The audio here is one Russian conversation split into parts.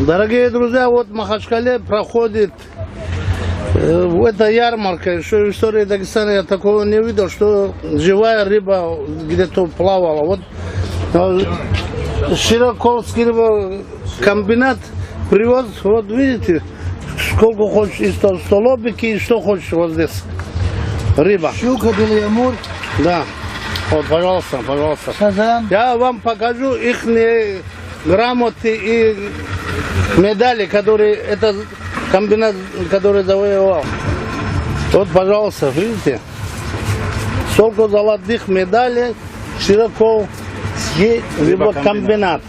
Дорогие друзья, вот в Махачкале проходит эта ярмарка. Еще в истории Дагестана я такого не видел, что живая рыба где-то плавала. Вот Широковский рыбокомбинат привез, вот видите, сколько хочешь из столобики и что хочешь вот здесь. Рыба. Щука, белый амур. Да. Вот, пожалуйста, пожалуйста. Сазан. Я вам покажу их грамоты и медали, которые этот комбинат, который завоевал. Вот, пожалуйста, видите? Сколько золотых медалей Широковский рыбокомбинат.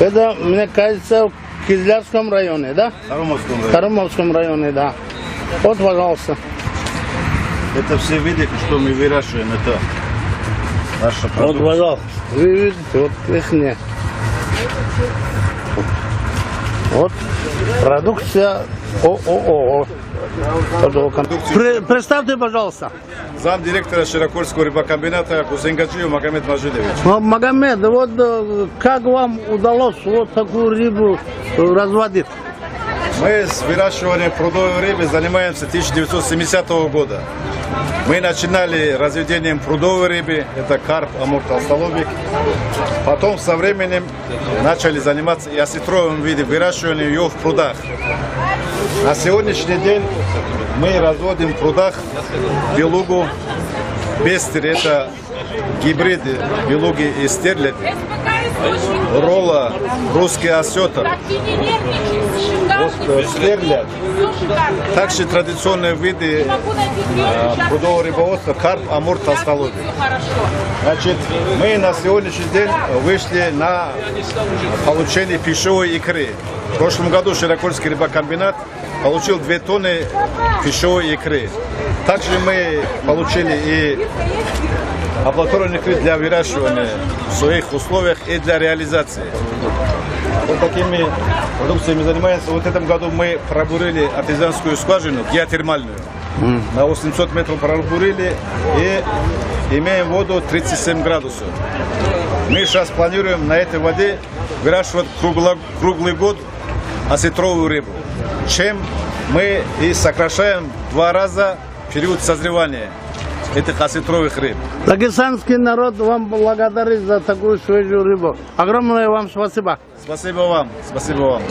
Это, мне кажется, в Кизлярском районе, да? В Тарумовском районе, да. Вот, пожалуйста. Это все виды, что мы выращиваем, это наша продукция. Вот, пожалуйста. Вы видите, вот их нет. Вот продукция ООО. Представьте, пожалуйста. Замдиректора Широкольского рыбокомбината Гусейнгаджиев Магомед Мажидович. Магомед, вот как вам удалось вот такую рыбу разводить? Мы с выращиванием прудовой рыбы занимаемся с 1970 года. Мы начинали разведением прудовой рыбы, это карп, амур, толстолобик. Потом со временем начали заниматься и осетровым видом выращивания ее в прудах. На сегодняшний день мы разводим в прудах белугу, бестер, это гибриды белуги и стерлядь, ролла, русский осетр, стерлядь. Также традиционные виды прудового рыбоводства карп, амур, толстолобик. Значит, мы на сегодняшний день вышли на получение пищевой икры. В прошлом году Широкольский рыбокомбинат получил 2 тонны пищевой икры. Также мы получили и лабораторные икры для выращивания в своих условиях и для реализации. Вот такими продукциями занимаемся. Вот в этом году мы пробурили артезианскую скважину, геотермальную. На 800 метров пробурили и имеем воду 37 градусов. Мы сейчас планируем на этой воде выращивать круглый год осетровую рыбу, чем мы и сокращаем 2 раза период созревания этих осетровых рыб. Дагестанский народ вам благодарит за такую свежую рыбу. Огромное вам спасибо. Спасибо вам. Спасибо вам.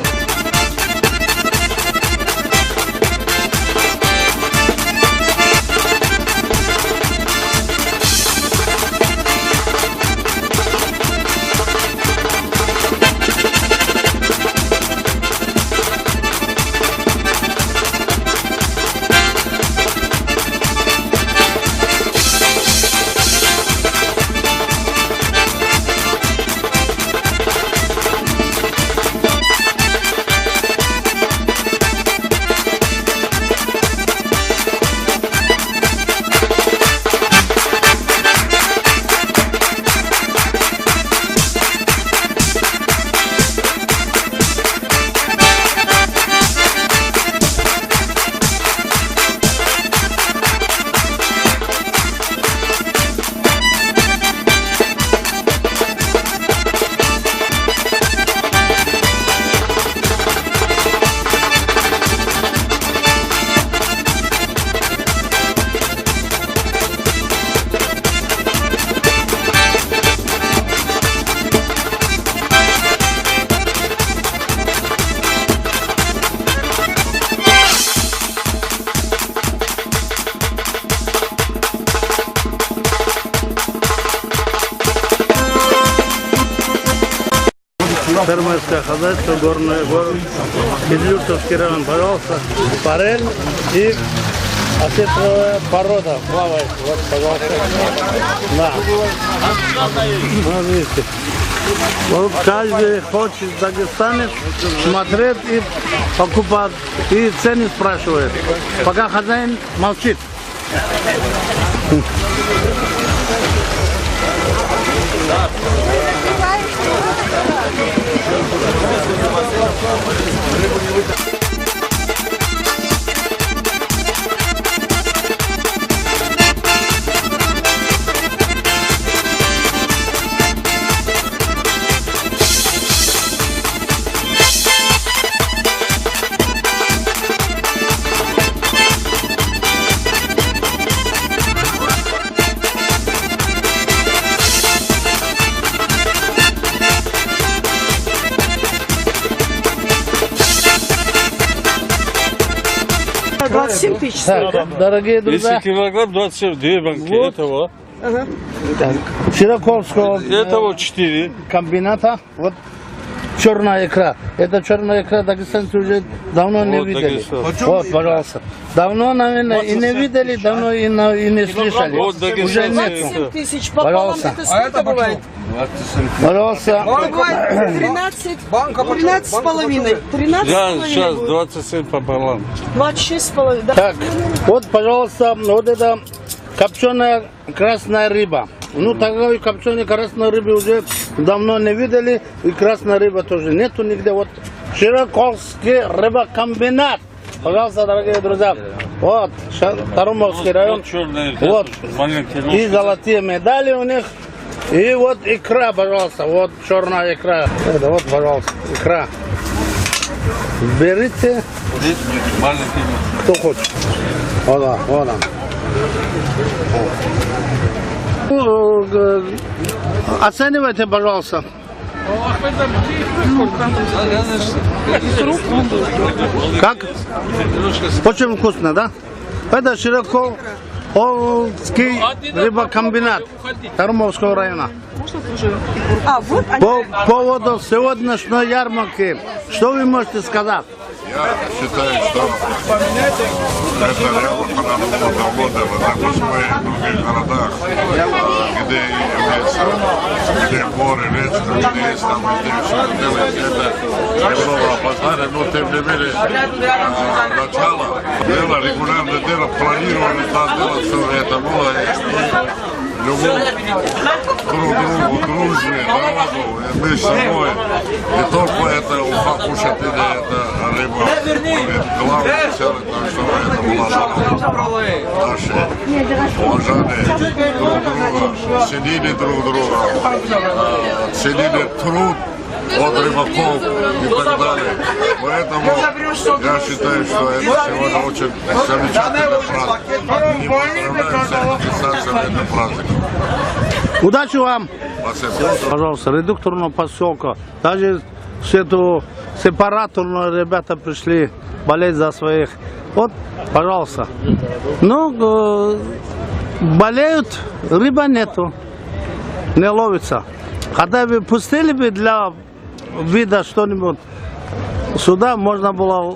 Фермерское хозяйство, горный город, Кизлюртовский район, пожалуйста, форель и осетровая порода плавает. Вот, пожалуйста. Да. Вот видите. Вот каждый хочет дагестанец смотреть и покупать, и цены спрашивает. Пока хозяин молчит. Это 27 тысяч стоит, да? Так, дорогие 10 друзья, килограмм 27 банки. Вот. Этого. Широковского Этого 4. комбината, вот черная икра. Это черная икра дагестанцы уже давно не Вот видели. Дагестан. Вот, пожалуйста. Давно, наверное, и не видели, давно и не слышали. Вот Уже Дагестан. нет. 27 тысяч пополам, Пожалуйста. это сколько бывает? Пожалуйста. Бывает 13 с половиной. 13 с Я половиной сейчас будет. 27 пополам. 26 с половиной. Да. Так, вот, пожалуйста, вот это копченая красная рыба. Ну, такой копченой красной рыбы уже давно не видели, и красная рыба тоже нету нигде. Вот Широковский рыбокомбинат. Пожалуйста, дорогие друзья. Вот, Тарумовский район. Вот черная. Вот. Маленький И нож. золотые медали у них. И вот икра, пожалуйста. Вот черная икра. Это вот, пожалуйста, икра. Берите, Здесь маленький нож. кто хочет. Вот он, вот он. Ну, оценивайте, пожалуйста. Как? Очень вкусно, да? Это Широковский рыбокомбинат Тарумовского района. А, вот они. По поводу сегодняшней ярмарки, что вы можете сказать? Я считаю, что это ярмарка надо было давно делать, допустим, в других городах, где имеется, где горы, речки, где есть там, где все это делается, это немного опоздали, но тем не менее, начало дела, регулярное дело, планировали там делать все это было, и любовь друг другу, дружбе, народу, мы с собой, не только это уха кушать, или это рыба, главное целое, так что это была наши уважали друг друга, ценили друг друга, ценили труд от рыбаков и так далее. Поэтому я считаю, что это сегодня очень замечательный праздник. И поздравляю всех дагестанцев этим праздником. Удачи вам! Спасибо. Пожалуйста, редукторного поселка. Даже все эту сепараторные ребята пришли болеть за своих. Вот, пожалуйста. Ну, болеют, рыба нету, не ловится. Хотя бы пустили бы для вида что-нибудь, сюда можно было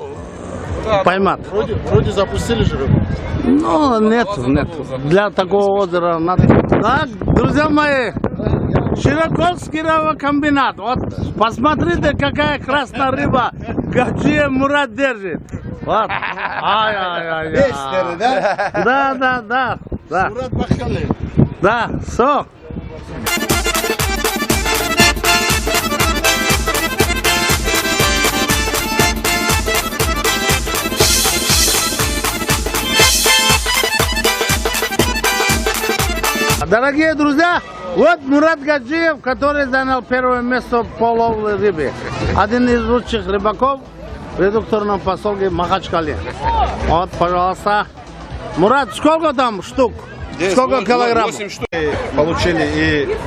поймать. Вроде запустили же рыбу. Ну, нету. Для такого озера надо. Так, друзья мои, Широковский рыбокомбинат. Вот, посмотрите, какая красная рыба. Гаджия Мурат держит. Вот. Ай-яй-яй. Да? Да. Мурат Бахали. Да, все. Дорогие друзья, вот Мурат Гаджиев, который занял первое место по ловле рыбы. Один из лучших рыбаков в редукторном поселке Махачкале. Вот, пожалуйста. Мурат, сколько там штук? Сколько килограмм? 8 штук. Получили и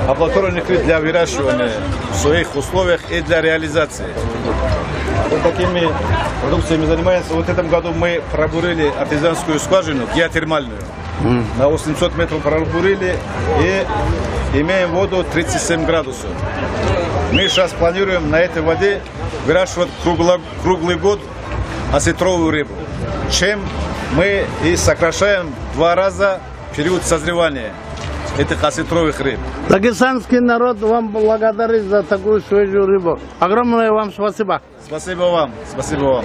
оплодотворенных вид для выращивания в своих условиях и для реализации. Вот такими продукциями занимаемся. Вот в этом году мы пробурили артезианскую скважину геотермальную. На 800 метров пробурили и имеем воду 37 градусов. Мы сейчас планируем на этой воде выращивать круглый год осетровую рыбу. Чем мы и сокращаем в 2 раза период созревания этих осетровых рыб. Дагестанский народ вам благодарит за такую свежую рыбу. Огромное вам спасибо. Спасибо вам. Спасибо вам.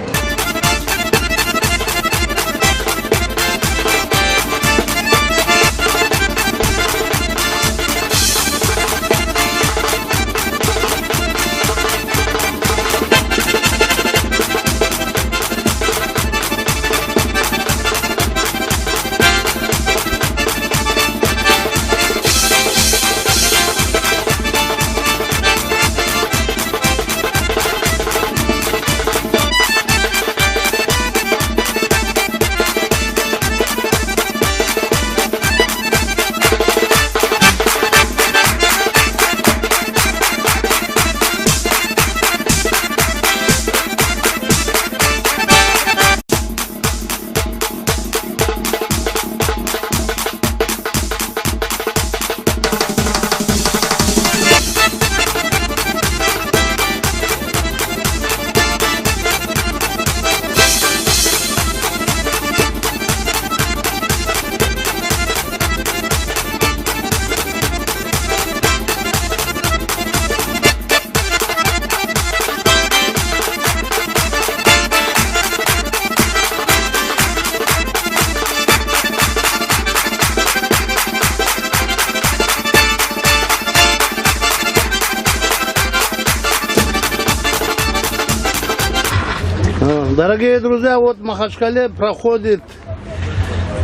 Дорогие друзья, вот в Махачкале проходит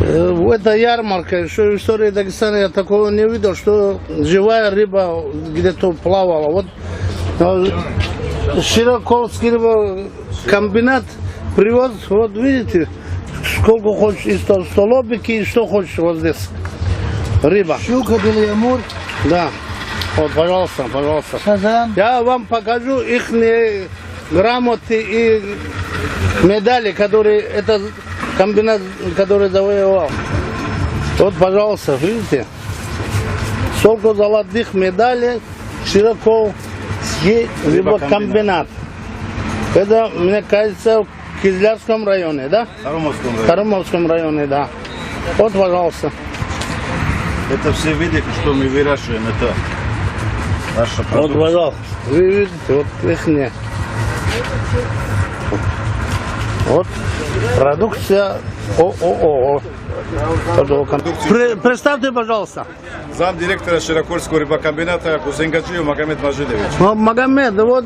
эта ярмарка. Еще в истории Дагестана я такого не видел, что живая рыба где-то плавала. Вот Широколский рыбокомбинат привез, вот видите, сколько хочешь, и столобики, и что хочешь вот здесь. Рыба. Щука, белый амур, Да. Вот, пожалуйста, пожалуйста. сазан. Я вам покажу их грамоты и медали, которые это комбинат, который завоевал. Вот, пожалуйста, видите? Сколько золотых медалей Широколский рыбокомбинат. Это, мне кажется, в Кизлярском районе, да? В Тарумовском районе, да. Вот, пожалуйста. Это все виды, что мы выращиваем, это наша Вот, продукция. пожалуйста. Вы видите, вот их. Вот продукция ООО. Представьте, пожалуйста. Замдиректора Широкольского рыбокомбината Кусенгаджиев Магомед Мажидович. Магомед, вот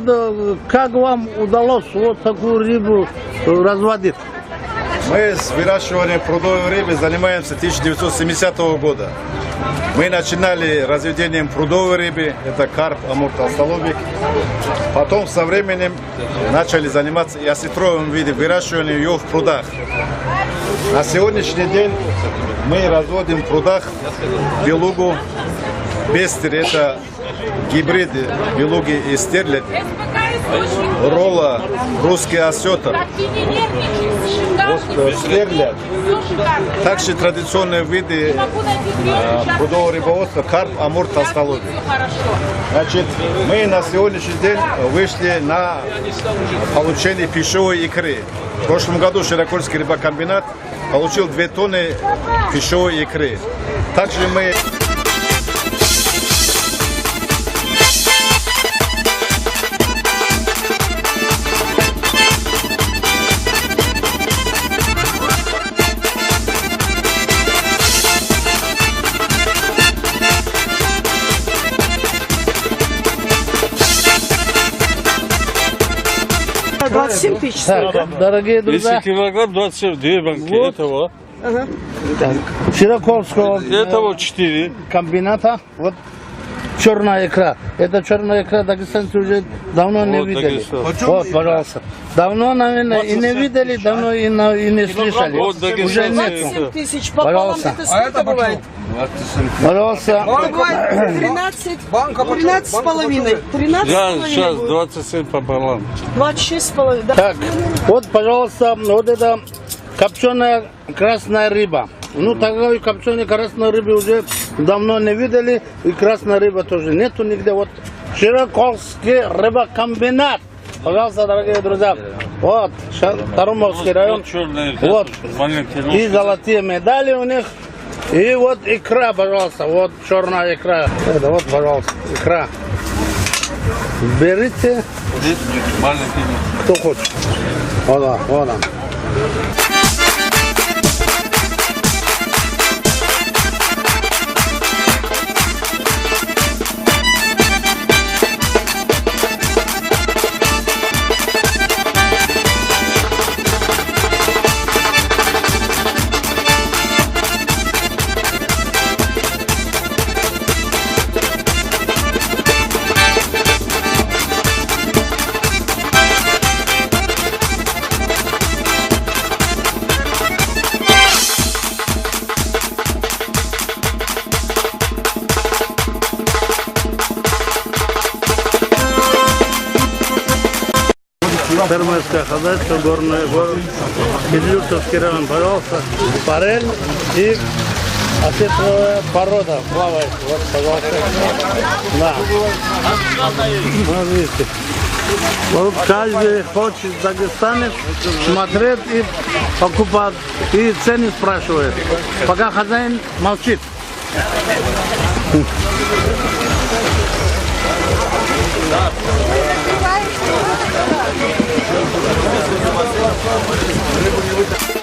как вам удалось вот такую рыбу разводить? Мы с выращиванием прудовой рыбы занимаемся 1970 года. Мы начинали разведением прудовой рыбы, это карп, амур, толстолобик. Потом со временем начали заниматься и осетровым видом выращивания ее в прудах. На сегодняшний день мы разводим в прудах белугу, пестер, это гибриды белуги и стерлядь, ролла, русский осетр, стерлядь. Также традиционные виды прудового рыбоводства карп, амур, толстолобик. Значит, мы на сегодняшний день вышли на получение пищевой икры. В прошлом году Широкольский рыбокомбинат получил 2 тонны пищевой икры. Также мы... Да, 27 тысяч Так, стоит, да? дорогие 10 друзья, килограмм, 22 банки. Вот. Этого. Широколского Этого 4. комбината, вот черная икра. Это черная икра дагестанцы уже давно не Вот видели. Дагестан. Вот, пожалуйста. Давно, наверное, и не видели, давно и не слышали. Вот Дагестан. Уже нет. 27 тысяч пополам, Пожалуйста. это сколько бывает? Пожалуйста. Это бывает 13 с половиной. 13 с Я половиной сейчас будет. 27 пополам. 26 с половиной. Да. Так, вот, пожалуйста, вот это копченая красная рыба. Ну, такой копченой красной рыбы уже давно не видели, и красная рыба тоже нету нигде. Вот Широколский рыбокомбинат. Пожалуйста, дорогие друзья, вот Тарумовский район. Вот черная. Вот. Маленький И золотые медали у них. И вот икра, пожалуйста, вот черная икра. Это вот, пожалуйста, икра. Берите, маленький. кто хочет. Вот он, вот он. Фермерское хозяйство, горный город, Кизлюртовский район, пожалуйста, форель и осетровая порода плавает. Вот, пожалуйста. Да. Вот видите. Вот каждый хочет дагестанец смотреть и покупать, и цены спрашивает. Пока хозяин молчит. Thank you.